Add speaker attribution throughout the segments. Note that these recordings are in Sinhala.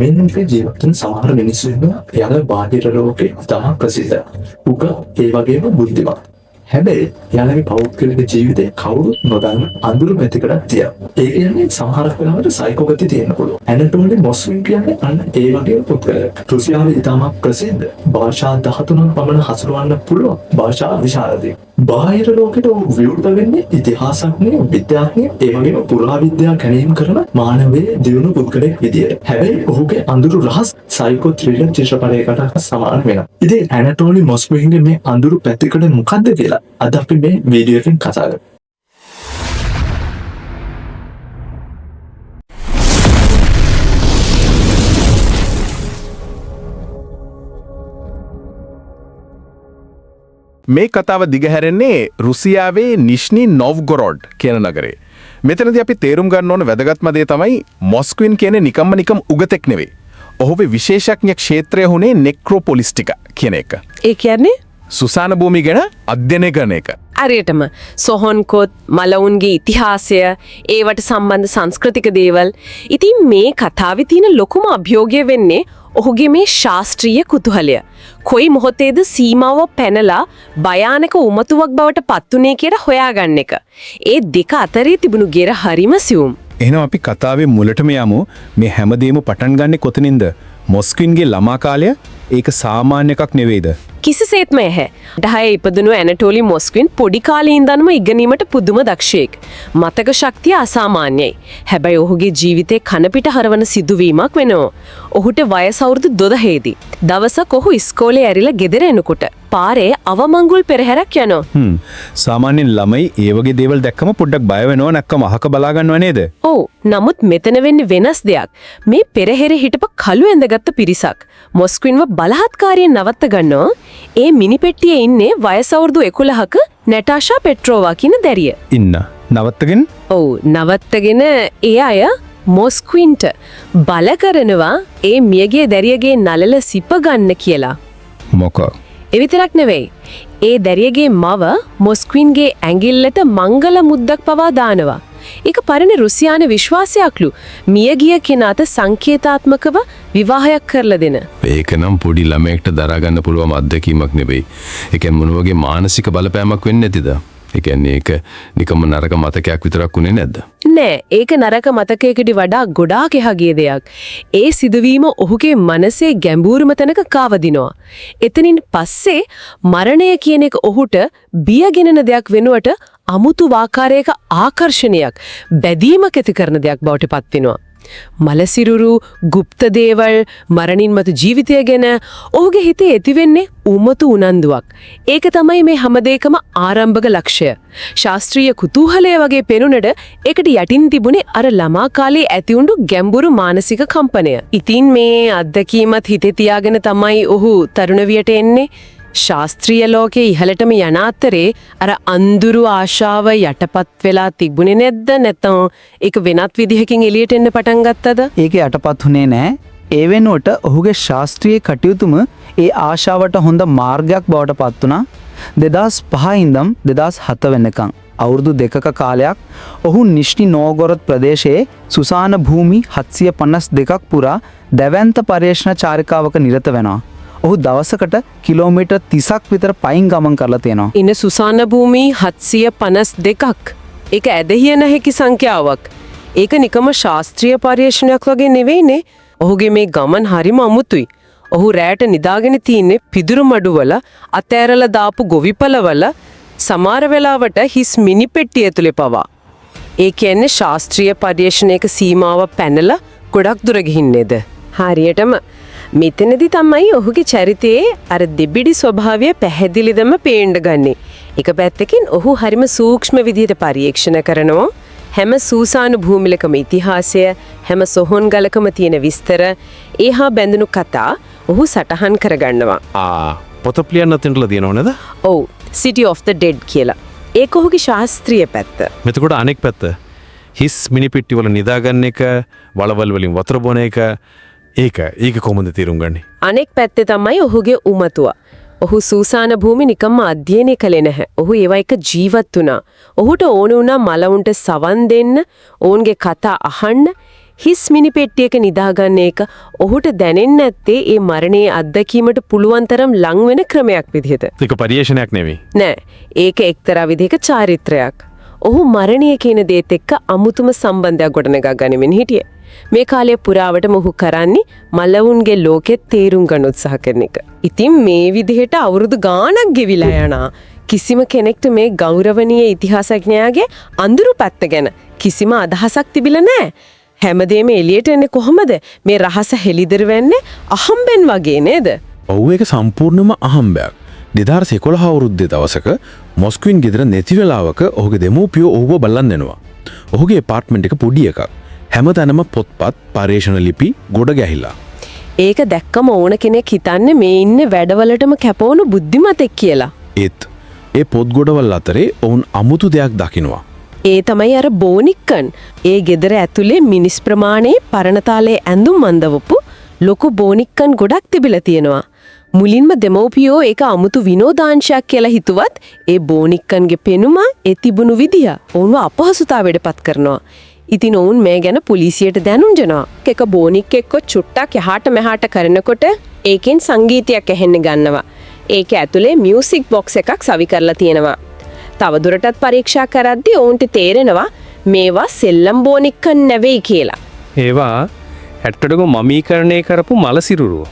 Speaker 1: මෙන්න මේ ජීවිතේ සමහර මිනිස්සු ඉන්නවා එයාලා බාහිර ලෝකේ තමයි ප්‍රසිද්ධ. උග ඒ වගේම බුද්ධිමත්. හැබැයි එයාලගේ පෞද්ගලික ජීවිතේ කවුරුත් නොදන්න අඳුරු පැතිකඩක් තියෙනවා. ඒ කියන්නේ සමහර වෙලාවට සයිකෝ ගති තියෙන්න පුළුවන්. ඇනටෝලි මොස්වින් කියන්නේ අන්න ඒ වගේ පුද්ගලයෙක්. රුසියාවේ ඉතාමත් ප්‍රසිද්ධ භාෂා 13ක් පමණ හසුරවන්න පුළුවන් භාෂා විශාරදයෙක්. බාහිර ලෝකෙට විවෘත වෙන්නේ ඉතිහාසඥයෙක්, විද්‍යාඥයෙක්, ඒ වගේම පුරාවිද්‍යා ගැනීම කරන මානවයේ දියුණු පුද්ගලයෙක් විදියට. හැබැයි ඔහුගේ අඳුරු රහස් සයිකෝ ත්‍රිලර් චිත්‍රපටයකට සමාන වෙනවා. ඉතින් ඇනටෝලි මොස්වින්ගේ මේ අඳුරු පැතිකඩ මොකද්ද කියලා අද අපි මේ වීඩියෝ එකෙන් කතා කරමු.
Speaker 2: මේ කතාව දිගහැරෙන්නේ රුසියාවේ නිෂ්නි නොව්ගොරොඩ් කියන නගරේ. මෙතනදී අපි තේරුම් ගන්න ඕන වැදගත්ම දේ තමයි මොස්ක්වින් කියන්නේ නිකම් උගතෙක් නෙවෙයි. ඔහුගේ විශේෂඥ ක්ෂේත්‍රය වුණේ නෙක්‍රොපොලිස්ටිකා කියන එක.
Speaker 3: ඒ කියන්නේ
Speaker 2: සුසාන භූමිය ගැන අධ්‍යයනය කරන එක.
Speaker 3: හරියටම සොහොන්කොත් මලවුන්ගේ ඉතිහාසය ඒවට සම්බන්ධ සංස්කෘතික දේවල්. ඉතින් මේ කතාවේ තියෙන ලොකුම අභියෝගය වෙන්නේ ඔහුගේ මේ ශාස්ත්‍රීය කුතුහලය. කොයි මොහොතේද සීමාව පැනලා භයානක උමතුවක් බවට පත්ුනේ කියලා හොයාගන්න එක. ඒ දෙක අතරේ තිබුණු ගෙර හරිම සියුම්.
Speaker 2: එහෙනම් අපි කතාවේ මුලටම යමු. මේ හැමදේම පටන් ගන්නෙ කොතනින්ද? මොස්ක්වින්ගේ ළමා කාලය ඒක සාමාන්‍ය එකක් නෙවෙයිද?
Speaker 3: කිසිසේත්ම නැහැ. 10 ඉපදුණු ඇනටෝලි මොස්ක්වින් පොඩි කාලේ ඉඳන්ම ඉගෙනීමට පුදුම දක්ෂයෙක්. මතක ශක්තිය අසාමාන්‍යයි. හැබැයි ඔහුගේ ජීවිතේ කනපිට හරවන සිදුවීමක් වෙනවා. ඔහුට වයස අවුරුදු 12 දී. දවසක් ඔහු ඉස්කෝලේ ඇරිලා ගෙදර එනකොට පාරේ අවමංගුල් පෙරහැරක් යනවා.
Speaker 2: සාමාන්‍යයෙන් ළමයි ඒ වගේ දේවල් දැක්කම පොඩ්ඩක් බය වෙනවා නැක්කම අහක බලා ගන්නව නේද?
Speaker 3: ඔව්. නමුත් මෙතන වෙන්නේ වෙනස් දෙයක්. මේ පෙරහැරේ හිටපු කළු ඇඳගත්ත පිරිසක් මොස්ක්වින්ව බලහත්කාරයෙන් නවත්ත ගන්නවා. ඒ මිනිපෙට්ටියේ ඉන්නේ වයස අවුරුදු 11ක නැටාෂා පෙට්‍රෝවා කියන දැරිය.
Speaker 2: ඉන්න. නවත්තගෙන?
Speaker 3: ඔව්. නවත්තගෙන ඒ අය මොස්ක්වින්ට බල කරනවා ඒ මියගේ දැරියගේ නළල සිප ගන්න කියලා.
Speaker 2: මොකක්?
Speaker 3: ඒ විතරක් නෙවෙයි. ඒ දැරියගේ මව මොස්ක්වින්ගේ ඇඟිල්ලට මංගල මුද්දක් පවා දානවා. ඒක පරණ රුසියානු විශ්වාසයක්ලු. මියගිය කෙනාට සංකේතාත්මකව විවාහයක් කරලා දෙන.
Speaker 4: ඒක නම් පොඩි ළමයෙක්ට දරා ගන්න පුළුවන් අත්දැකීමක් නෙවෙයි. ඒක මොන වගේ මානසික බලපෑමක් වෙන්නේ නැතිද? ඒ කියන්නේ ඒක නිකම්ම නරක මතකයක් විතරක් උනේ නැද්ද?
Speaker 3: නෑ, ඒක නරක මතකයකට වඩා ගොඩාක් එහා ගිය දෙයක්. ඒ සිදුවීම ඔහුගේ මනසේ ගැඹුරුම තැනක කාවදිනවා. එතනින් පස්සේ මරණය කියන එක ඔහුට බියගෙනන දෙයක් වෙනුවට අමුතු ආකාරයක ආකර්ෂණයක්, බැඳීමක් ඇති කරන දෙයක් බවට පත් වෙනවා. මලසිරුරු, গুপ্ত දේවල්, මරණින් මතු ජීවිතය ගැන ඔහුගේ හිතේ ඇතිවෙන්නේ උමතු උනන්දුවක්. ඒක තමයි මේ හැමදේකම ආරම්භක ලක්ෂ්‍ය. ශාස්ත්‍රීය කුතුහලය වගේ පෙනුනට ඒකට යටින් තිබුණේ අර ළමා කාලේ ඇතිවුණු ගැඹුරු මානසික කම්පනය. ඉතින් මේ අත්දැකීමත් හිතේ තියාගෙන තමයි ඔහු තරුණ වියට එන්නේ. ශාස්ත්‍රීය ලෝකයේ ඉහළටම යන අතරේ අර අඳුරු ආශාව යටපත් වෙලා තිබුණේ නැද්ද? නැත්නම් ඒක වෙනත් විදිහකින් එළියට එන්න පටන් ගත්තද?
Speaker 5: ඒක යටපත් වුණේ නැහැ. ඒ වෙනුවට ඔහුගේ ශාස්ත්‍රීය කටයුතුම ඒ ආශාවට හොඳ මාර්ගයක් බවට පත් වුණා. 2005 ඉඳන් 2007 වෙනකන් අවුරුදු 2ක කාලයක් ඔහු නිෂ්නි නොව්ගොරොඩ් ප්‍රදේශයේ සුසාන භූමි 752ක් පුරා දැවැන්ත පර්යේෂණ චාරිකාවක නිරත වෙනවා. ඔහු දවසකට කිලෝමීටර් 30ක් විතර පයින් ගමන් කරලා තියෙනවා.
Speaker 3: ඉන සුසාන භූමි 752ක්. ඒක ඇදහිය නැහැකි සංඛ්‍යාවක්. ඒක නිකම ශාස්ත්‍රීය පර්යේෂණයක් වගේ නෙවෙයිනේ. ඔහුගේ මේ ගමන් හරිම අමුතුයි. ඔහු රැට නිදාගෙන තින්නේ පිදුරු මඩුවල, අතෑරලා දාපු ගොවිපළවල, සමහර වෙලාවට හිස් මිනි පෙට්ටිය ඇතුලේ පවා. ඒ කියන්නේ ශාස්ත්‍රීය පර්යේෂණයක සීමාව පැනලා ගොඩක් දුර ගිහින් නේද? හරියටම මෙතනදී තමයි ඔහුගේ චරිතයේ අර දෙබිඩි ස්වභාවය පැහැදිලිවම පේන්න ගන්නේ. එක පැත්තකින් ඔහු හරිම සූක්ෂම විදිහට පරීක්ෂණ කරනවා. හැම සූසානු භූමිලකම ඉතිහාසය, හැම සොහොන් ගලකම තියෙන විස්තර, ඒහා බැඳුණු කතා ඔහු සටහන් කරගන්නවා.
Speaker 4: පොත ලියන්න තෙන්ටලා තියෙනව නේද?
Speaker 3: ඔව්, City of the Dead කියලා. ඒක ඔහුගේ ශාස්ත්‍රීය පැත්ත.
Speaker 4: මෙතකොට අනෙක් පැත්ත හිස් මිනිපිට්ටි වල නිදාගන්න එක, වලවල් වලින් වතුර බොන එක, ඒක කොහොමද තේරුම් ගන්නේ?
Speaker 3: අනෙක් පැත්තේ තමයි ඔහුගේ උමතුව. ඔහු සූසාන භූමි නිකම්ම අධ්‍යයනය කළේ නැහැ. ඔහු ඒවා එක ජීවත් වුණා. ඔහුට ඕන වුණා මලවුන්ට සවන් දෙන්න, ඔවුන්ගේ කතා අහන්න. හිස් මිනිපෙට්ටියක නිදාගන්න එක ඔහුට දැනෙන්නේ නැත්තේ ඒ මරණයේ අත්දැකීමට පුළුවන් තරම් ලං වෙන ක්‍රමයක් විදිහට.
Speaker 2: ඒක පරිේශනයක් නෙවෙයි.
Speaker 3: නෑ. ඒක එක්තරා විදිහක චාරිත්‍රයක්. ඔහු මරණය කියන දේත් එක්ක අමුතුම සම්බන්ධයක් ගොඩනගා ගනිමින් හිටියේ. මේ කාලය පුරාවටම ඔහු කරන්නේ මලවුන්ගේ ලෝකෙත් තේරුම් ගන්න උත්සාහ කරන එක. ඉතින් මේ විදිහට අවුරුදු ගාණක් ගෙවිලා යනවා. කිසිම කෙනෙක්ට මේ ගෞරවනීය ඉතිහාසඥයාගේ අඳුරු පැත්ත ගැන කිසිම අදහසක් තිබිලා නැහැ. හැමදේම එළියට එන්නේ කොහොමද? මේ රහස හෙළිදර වෙන්නේ අහම්බෙන් වගේ නේද?
Speaker 2: ඔව් ඒක සම්පූර්ණයෙන්ම අහම්බයක්. 2011 අවුරුද්දේ දවසක මොස්කුවින් ගෙදර නැති වෙලාවක ඔහුගේ දෙමව්පියෝ ඔහුව බලන්න එනවා. ඔහුගේ ඇපාර්ට්මන්ට් එක පොඩි එකක්. හැමතැනම පොත්පත්, පර්යේෂණ ලිපි ගොඩ ගැහිලා.
Speaker 3: ඒක දැක්කම ඕන කෙනෙක් හිතන්නේ මේ ඉන්නේ වැඩවලටම කැපවුණු බුද්ධිමතෙක් කියලා.
Speaker 2: ඒත් ඒ පොත් ගොඩවල් අතරේ ඔවුන් අමුතු දෙයක් දකිනවා.
Speaker 3: ඒ තමයි අර බෝනික්කන්. ඒ ගෙදර ඇතුලේ මිනිස් ප්‍රමාණයේ පරණතාලේ ඇඳුම් අඳවපු ලොකු බෝනික්කන් ගොඩක් තිබිලා තියෙනවා. මුලින්ම දෙමව්පියෝ ඒක අමුතු විනෝදාංශයක් කියලා හිතුවත් ඒ බෝනික්කන්ගේ පෙනුම ඒ තිබුණු විදිය ඔවුන්ව අපහසුතාවයටපත් කරනවා. ඉතින් ඔවුන් මේ ගැන පොලිසියට දැනුම් දෙනවා. එක බෝනික් එක්ක චුට්ටක් යහට මෙහාට කරනකොට ඒකෙන් සංගීතයක් ඇහෙන්න ගන්නවා. ඒක ඇතුලේ මියුසික් බොක්ස් එකක් සවි කරලා තියෙනවා. තවදුරටත් පරීක්ෂා කරද්දී ඔවුන්ට තේරෙනවා මේවා සෙල්ලම් බෝනික්කන් නෙවෙයි කියලා.
Speaker 6: ඒවා ඇත්තටම මමීකරණය කරපු මලසිරුරුව.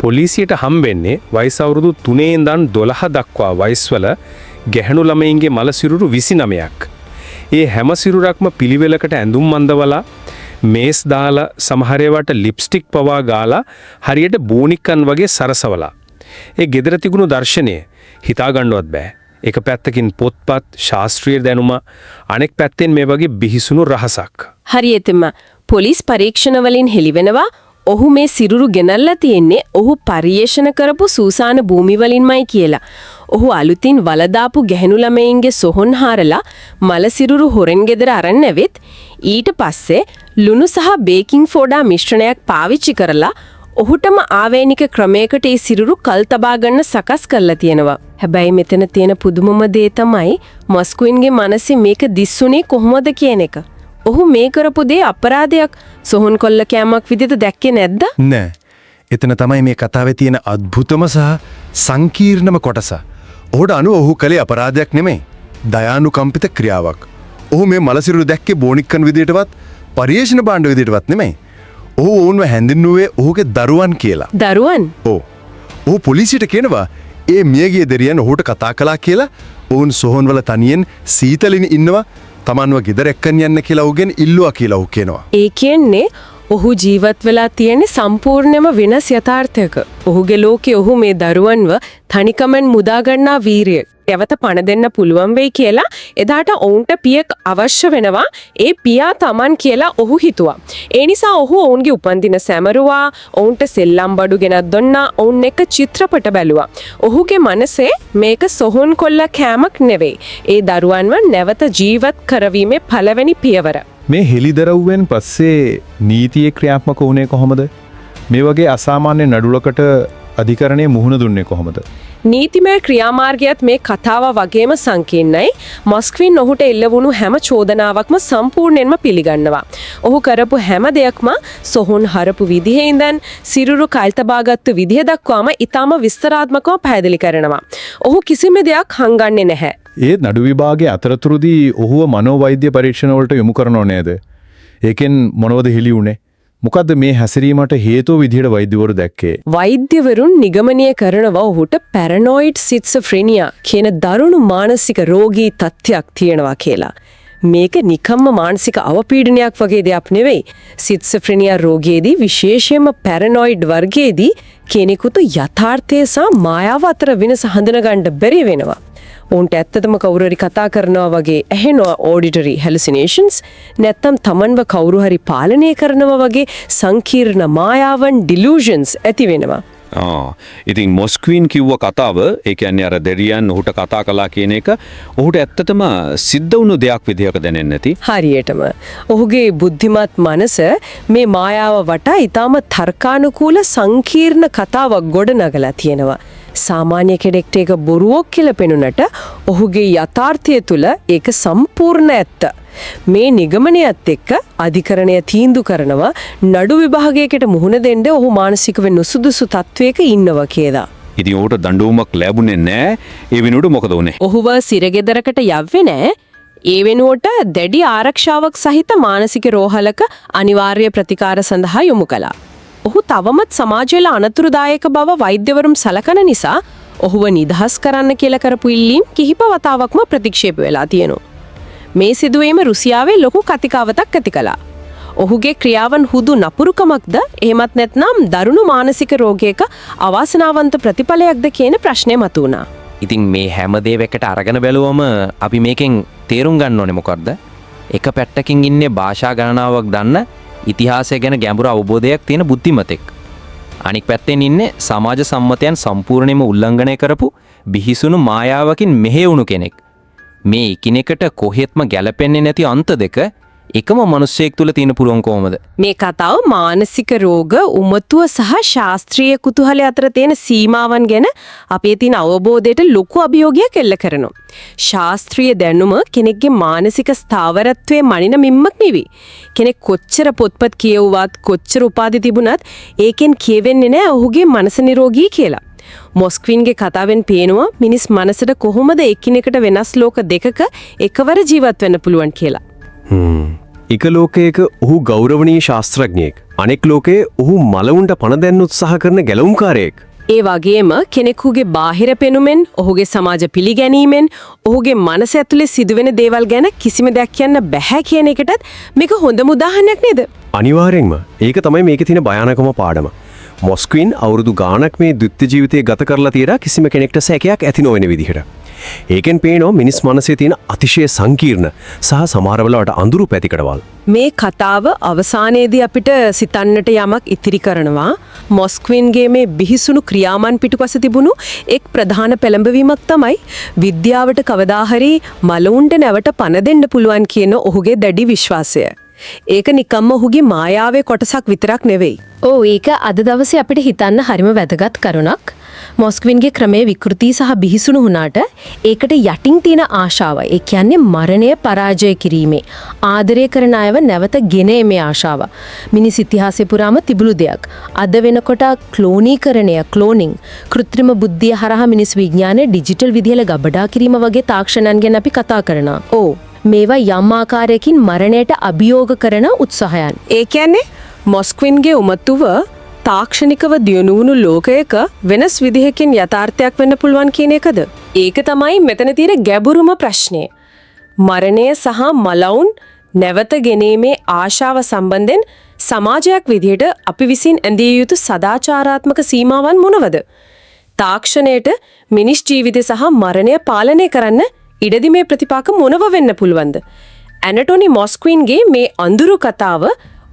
Speaker 6: පොලිසියට හම්බෙන්නේ වයස අවුරුදු 3 ඉඳන් 12 දක්වා වයස්වල ගැහැණු ළමයින්ගේ මලසිරුරු 29ක්. ඒ හැම සිරුරක්ම පිළිවෙලකට ඇඳුම් අඳවලා මේස් දාලා සමහර ඒවාට ලිප්ස්ටික් පවා ගාලා හරියට බෝනික්කන් වගේ සරසවලා. ඒ ගෙදර තිබුණු දර්ශනය හිතා ගන්නවත් බෑ. එක පැත්තකින් පොත්පත් ශාස්ත්‍රීය දැනුම අනෙක් පැත්තෙන් මේ වගේ බිහිසුණු රහසක්.
Speaker 3: හරියටම පොලිස් පරීක්ෂණ වලින් හෙළිවෙනවා ඔහු මේ සිරුරු ගෙනල්ලා තියෙන්නේ ඔහු පරිේෂණ කරපු සූසාන භූමි වලින්මයි කියලා. ඔහු අලුතින් වලදාපු ගැහණු ළමයින්ගේ සොහොන් හාරලා මල සිරුරු හොරෙන් ගෙදර අරන් නැවෙත් ඊට පස්සේ ලුණු සහ බේකින් සෝඩා මිශ්‍රණයක් පාවිච්චි කරලා ඔහුටම ආවේනික ක්‍රමයකට ඒ සිරුරු කල් තබා ගන්න සකස් කරලා තියෙනවා. හැබැයි මෙතන තියෙන පුදුමම දේ තමයි මොස්කුවින්ගේ මනසේ මේක දිස්සුනේ කොහොමද කියන එක. ඔහු මේ කරපු දේ අපරාධයක් සොහොන් කොල්ල කෑමක් විදිහට දැක්කේ නැද්ද?
Speaker 7: නෑ. එතන තමයි මේ කතාවේ තියෙන අద్භුතම සහ සංකීර්ණම කොටස. ඔහුට අනුව ඔහු කළේ අපරාධයක් නෙමෙයි. දයානුකම්පිත ක්‍රියාවක්. ඔහු මේ මලසිරුරු දැක්කේ බෝනික්කන් විදිහටවත් පරිේෂණ භාණ්ඩ විදිහටවත් නෙමෙයි. ඔහු ඔවුන්ව හැඳින්වුවේ ඔහුගේ දරුවන් කියලා.
Speaker 3: දරුවන්?
Speaker 7: ඔව්. ඔහු පොලිසියට කියනවා ඒ මියගිය දෙරියන් ඔහුට කතා කළා කියලා. ඔවුන් සොහොන්වල තනියෙන් සීතලින් ඉන්නවා. තමන්ව ගෙදර එක්කන් යන්න කියලා ඔහුගෙන් ඉල්ලුවා කියලා ඔහු කියනවා.
Speaker 3: ඒ කියන්නේ ඔහු ජීවත් වෙලා තියෙන සම්පූර්ණයම වෙනස් යථාර්ථයක. ඔහුගේ ලෝකේ ඔහු මේ දරුවන්ව තනිකමෙන් මුදා ගන්නා වීරිය. යවත පණ දෙන්න පුළුවන් වෙයි කියලා එදාට ඔවුන්ට පියෙක් අවශ්‍ය වෙනවා. ඒ පියා Taman කියලා ඔහු හිතුවා. ඒ නිසා ඔහු ඔවුන්ගේ උපන්දින සැමරුවා, ඔවුන්ට සෙල්ලම් බඩු ගෙනත් දුන්නා, ඔවුන් එක්ක චිත්‍රපට බැලුවා. ඔහුගේ මනසේ මේක සොහොන් කොල්ල කෑමක් නෙවෙයි. ඒ දරුවන්ව නැවත ජීවත් කරවීමේ පළවෙනි පියවර.
Speaker 8: මේ හෙලිදරව්වෙන් පස්සේ නීතියේ ක්‍රියාත්මක වුණේ කොහොමද? මේ වගේ අසාමාන්‍ය නඩුවකට අධිකරණය මුහුණ දුන්නේ කොහොමද?
Speaker 3: නීතිමය ක්‍රියාමාර්ගයත් මේ කතාව වගේම සංකීර්ණයි. මොස්ක්වින් ඔහුට එල්ල වුණු හැම චෝදනාවක්ම සම්පූර්ණයෙන්ම පිළිගන්නවා. ඔහු කරපු හැම දෙයක්ම සොහොන් හරපු විදිහේ ඉඳන් සිරුරු කල්තබාගත්තු විදිහ දක්වාම ඊටම විස්තරාත්මකව පැහැදිලි කරනවා. ඔහු කිසිම දෙයක් හංගන්නේ නැහැ.
Speaker 8: ඒ නඩු විභාගයේ අතරතුරදී ඔහුව මනෝවෛද්‍ය පරීක්ෂණ වලට යොමු කරනව නේද? ඒකෙන් මොනවද හෙළි වුනේ? මොකද්ද මේ හැසිරීමට හේතුව විදිහට වෛද්‍යවරු දැක්කේ?
Speaker 3: වෛද්‍යවරුන් නිගමනය කරනවා ඔහුට පැරනොයිඩ් සිට්සොෆ්‍රීනියා කියන දරුණු මානසික රෝගී තත්ත්වයක් තියෙනවා කියලා. මේක නිකම්ම මානසික අවපීඩනයක් වගේ දෙයක් නෙවෙයි. සිට්සොෆ්‍රීනියා රෝගයේදී විශේෂයෙන්ම පැරනොයිඩ් වර්ගයේදී කෙනෙකුට යථාර්ථය සහ මායාව අතර වෙනස හඳුනගන්න බැරි වෙනවා. උන්ට ඇත්තටම කවුරු හරි කතා කරනවා වගේ ඇහෙනවා ඔඩිටරි හැලුසිනේෂන්ස්, නැත්තම් තමන්ව කවුරු හරි පාලනය කරනවා වගේ සංකීර්ණ මායාවන් ඩිලූෂන්ස් ඇති වෙනවා.
Speaker 9: ඉතින් මොස්ක්වින් කිව්ව කතාව, ඒ කියන්නේ අර දෙරියන් ඔහුට කතා කළා කියන එක ඔහුට ඇත්තටම සිද්ධ වුණු දෙයක් විදිහක දැනෙන්නේ නැති.
Speaker 3: හරියටම ඔහුගේ බුද්ධිමත් මනස මේ මායාව වටා ඊටම තර්කානුකූල සංකීර්ණ කතාවක් ගොඩනගලා තියෙනවා. සාමාන්‍ය කෙනෙක්ට ඒක බොරුවක් කියලා පෙනුනට ඔහුගේ යථාර්ථය තුල ඒක සම්පූර්ණ ඇත්ත. මේ නිගමනයත් එක්ක අධිකරණය තීන්දුව කරනවා නඩු විභාගයකට මුහුණ දෙන්න ඔහු මානසිකව නුසුදුසු තත්වයක ඉන්නවා කියලා.
Speaker 9: ඉතින් ඔහුට දඬුවමක් ලැබුණේ නැහැ. ඒ වෙනුවට මොකද වුනේ?
Speaker 3: ඔහුව සිරගෙදරකට යව්වේ නැහැ. ඒ වෙනුවට දැඩි ආරක්ෂාවක් සහිත මානසික රෝහලක අනිවාර්ය ප්‍රතිකාර සඳහා යොමු කළා. ඔහු තවමත් සමාජයට අනතුරුදායක බව වෛද්‍යවරුන් සලකන නිසා ඔහුව නිදහස් කරන්න කියලා කරපු ඉල්ලීම් කිහිප වතාවක්ම ප්‍රතික්ෂේප වෙලා තියෙනවා. මේ සිදුවීම රුසියාවේ ලොකු කතිකාවතක් ඇති කළා. ඔහුගේ ක්‍රියාවන් හුදු නපුරුකමක්ද එහෙමත් නැත්නම් දරුණු මානසික රෝගයක අවාසනාවන්ත ප්‍රතිඵලයක්ද කියන ප්‍රශ්නය මතුවුණා.
Speaker 10: ඉතින් මේ හැම දේවකට අරගෙන බැලුවම අපි මේකෙන් තේරුම් ගන්න ඕනේ මොකක්ද? එක පැත්තකින් ඉන්නේ භාෂා ගණනාවක් දන්න ඉතිහාසය ගැන ගැඹුරු අවබෝධයක් තියෙන බුද්ධිමතෙක්. අනික් පැත්තෙන් ඉන්නේ සමාජ සම්මතයන් සම්පූර්ණයෙන්ම උල්ලංඝනය කරපු බිහිසුණු මායාවකින් මෙහෙවුණු කෙනෙක්. මේ එකිනෙකට කොහෙත්ම ගැලපෙන්නේ නැති අන්ත දෙක එකම මිනිසෙක් තුල තියෙන පුරුවන් කොහමද?
Speaker 3: මේ කතාව මානසික රෝග උමතුව සහ ශාස්ත්‍රීය කුතුහලය අතර තියෙන සීමාවන් ගැන අපේ තියෙන අවබෝධයට ලොකු අභියෝගයක් එල්ල කරනවා. ශාස්ත්‍රීය දැනුම කෙනෙක්ගේ මානසික ස්ථාවරත්වයේ මනින මිම්මක් නෙවෙයි. කෙනෙක් කොච්චර පොත්පත් කියවුවත් කොච්චර උපාධි තිබුණත් ඒකෙන් කියවෙන්නේ නැහැ ඔහුගේ මනස නිරෝගී කියලා. මොස්ක්වින්ගේ කතාවෙන් පේනවා මිනිස් මනසට කොහොමද එකිනෙකට වෙනස් ලෝක දෙකක එකවර ජීවත් වෙන්න පුළුවන් කියලා.
Speaker 11: එක ලෝකයක ඔහු ගෞරවනීය ශාස්ත්‍රඥයෙක්. අනෙක් ලෝකයේ ඔහු මලවුන්ට පණ දෙන්න උත්සාහ කරන ගැලවුම්කාරයෙක්.
Speaker 3: ඒ වගේම කෙනෙකුගේ බාහිර පෙනුමෙන්, ඔහුගේ සමාජ පිළිගැනීමෙන්, ඔහුගේ මනස ඇතුලේ සිදුවෙන දේවල් ගැන කිසිම දෙයක් කියන්න බැහැ කියන එකටත් මේක හොඳම උදාහරණයක් නේද?
Speaker 11: අනිවාර්යෙන්ම. ඒක තමයි මේකේ තියෙන භයානකම පාඩම. මොස්ක්වින් අවුරුදු ගාණක් මේ ද්විත්ව ජීවිතය ගත කරලා තියලා කිසිම කෙනෙක්ට සැකයක් ඇති නොවන විදිහට. ඒකෙන් පේනවා මිනිස් මනසේ තියෙන අතිශය සංකීර්ණ සහ සමහර වෙලාවට අඳුරු පැතිකඩවල්.
Speaker 3: මේ කතාව අවසානයේදී අපිට සිතන්නට යමක් ඉතිරි කරනවා. මොස්ක්වින්ගේ මේ බිහිසුණු ක්‍රියාමන් පිටුපස තිබුණු එක් ප්‍රධාන පෙළඹවීමක් තමයි විද්‍යාවට කවදා හරි මලවුන්ට නැවට පණ දෙන්න පුළුවන් කියන ඔහුගේ දැඩි විශ්වාසය. ඒක නිකම්ම ඔහුගේ මායාවේ කොටසක් විතරක් නෙවෙයි.
Speaker 12: ඕ ඒක අද දවසේ අපිට හිතන්න හරිම වැදගත් කරුණක්. මොස්ක්වින්ගේ ක්‍රමයේ විකෘති සහ බිහිසුණු වුණාට ඒකට යටින් තියෙන ආශාව, ඒ කියන්නේ මරණය පරාජය කිරීමේ, ආදරය කරන අයව නැවත ගෙනීමේ ආශාව මිනිස් ඉතිහාසය පුරාම තිබුණු දෙයක්. අද වෙනකොට ක්ලෝනීකරණය, ක්ලෝනින්, කෘත්‍රිම බුද්ධිය හරහා මිනිස් විඥානය ඩිජිටල් විදිහට ගබඩා කිරීම වගේ තාක්ෂණයන් ගැන අපි කතා කරනවා. ඕ මේවා යම් ආකාරයකින් මරණයට අභියෝග කරන උත්සාහයන්.
Speaker 3: ඒ කියන්නේ මොස්ක්වින්ගේ උමතුව තාක්ෂණිකව දියුණු වුණු ලෝකයක වෙනස් විදිහකින් යථාර්ථයක් වෙන්න පුළුවන් කියන එකද? ඒක තමයි මෙතන තියෙන ගැඹුරුම ප්‍රශ්නය. මරණය සහ මලවුන් නැවත ගෙනීමේ ආශාව සම්බන්ධයෙන් සමාජයක් විදිහට අපි විසින් ඇඳිය යුතු සදාචාරාත්මක සීමාවන් මොනවද? තාක්ෂණයට මිනිස් ජීවිතය සහ මරණය පාලනය කරන්න ඉඩදීමේ ප්‍රතිපාක මොනව වෙන්න පුළුවන්ද? ඇනටෝනි මොස්ක්වින්ගේ මේ අඳුරු කතාව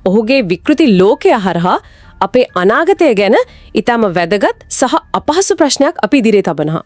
Speaker 3: ඔහුගේ විකෘති ලෝකය හරහා අපේ අනාගතය ගැන ඊටම වැදගත් සහ අපහසු ප්‍රශ්නයක් අපි ඉදිරියේ තබනවා.